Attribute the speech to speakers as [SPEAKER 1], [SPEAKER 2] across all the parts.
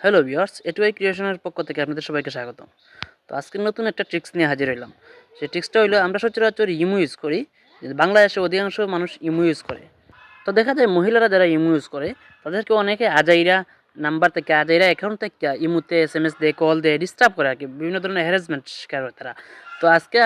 [SPEAKER 1] Hello viewers, A two I ক্রিয়েশনের পক্ষ থেকে আপনাদের সবাইকে স্বাগত। তো আজকে নতুন একটা ট্রিক্স নিয়ে হাজির হইলাম। সেই ট্রিক্সটা হইলো আমরা সচরাচর ইমো ইউজ করি। বাংলাদেশে অধিকাংশ মানুষ ইমো ইউজ করে। তো দেখা যায় মহিলারা যারা ইমো ইউজ করে তাদেরকে অনেকে আজাইরা নাম্বার থেকে আজাইরা অ্যাকাউন্ট থেকে ইমোতে এসএমএস দেয়, কল দেয়, ডিস্টার্ব করে আর কি। বিভিন্ন ধরনের হ্যারাসমেন্ট শিকার হয় তারা। তো আজকে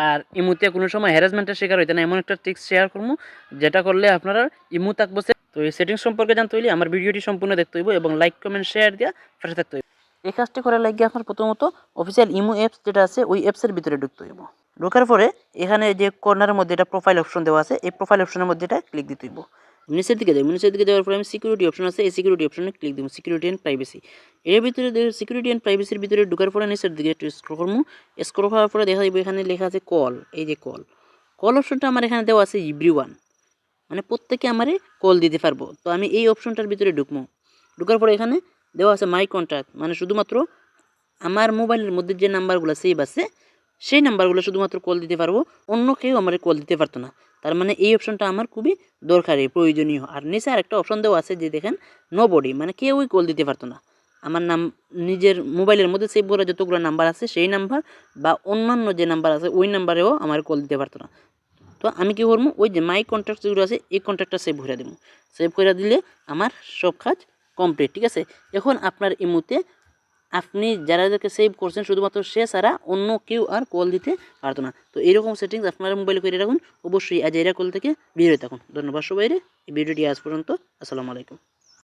[SPEAKER 1] আর ইমোতে কোনো সময় হ্যারাসমেন্টের শিকার হইতে না, এমন একটা ট্রিক্স শেয়ার করবো যেটা করলে আপনারা ইমো থাকবো। তো এই সেটিংস সম্পর্কে জানতে হইলে আমার ভিডিওটি সম্পূর্ণ দেখতে হইব এবং লাইক কমেন্ট শেয়ার দিয়া পাশে থাকতে হইব। এই কাজটি করার লাগে আপনার প্রথমত অফিসিয়াল ইমো অ্যাপস যেটা আছে ওই অ্যাপসের ভিতরে ঢুকতে হইব। ঢোকার পরে এখানে যে কর্নারের মধ্যে এটা প্রোফাইল অপশন দেওয়া আছে, এই প্রোফাইল অপশনের মধ্যে এটা ক্লিক দিতে হইব। নিচের দিকে যাওয়ার পরে আমি সিকিউরিটি অপশন আছে, এই সিকিউরিটি অপশনে ক্লিক দিব, সিকিউরিটি অ্যান্ড প্রাইভেসি। এর ভিতরে সিকিউরিটি অ্যান্ড প্রাইভেসির ভিতরে ঢোকার পরে নিচের দিকে একটু স্ক্রল করবো। স্ক্রল করার পরে দেখা যাবে এখানে লেখা আছে কল। এই যে কল অপশনটা আমার এখানে দেওয়া আছে এভরিওয়ান, মানে প্রত্যেকে আমারে কল দিতে পারবো। তো আমি এই অপশনটার ভিতরে ঢুকবো। ঢোকার পরে এখানে দেওয়া আছে মাই কন্ট্যাক্ট, মানে শুধুমাত্র আমার মোবাইলের মধ্যে যে নাম্বারগুলো সেভ আছে সেই নাম্বারগুলো শুধুমাত্র কল দিতে পারবো, অন্য কেউ আমার কল দিতে পারতো না। তার মানে এই অপশনটা আমার খুবই দরকারি, প্রয়োজনীয়। আর নিচে আরেকটা অপশন দেওয়া আছে যে দেখেন নো বডি, মানে কেউই কল দিতে পারতো না। আমার নাম নিজের মোবাইলের মধ্যে সেভ করা যতগুলো নাম্বার আছে সেই নাম্বার বা অন্যান্য যে নাম্বার আছে ওই নাম্বারেও আমার কল দিতে পারতো না। তো আমি কী করবো, ওই যে মাই কন্ট্যাক্ট যেগুলো আছে এই কন্ট্যাক্টটা সেভ করে দেবো। সেভ করে দিলে আমার সব কাজ কমপ্লিট, ঠিক আছে। এখন আপনার ইমোতে আপনি যারাদেরকে সেভ করছেন শুধুমাত্র সে ছাড়া অন্য কেউ আর কল দিতে পারতো না। তো এইরকম সেটিংস আপনার মোবাইলে করে রাখুন। অবশ্যই আজাইরা কল থেকে বের হয়ে থাকুন। ধন্যবাদ সবাইরে। এই ভিডিওটি আজ পর্যন্ত। আসসালামু আলাইকুম।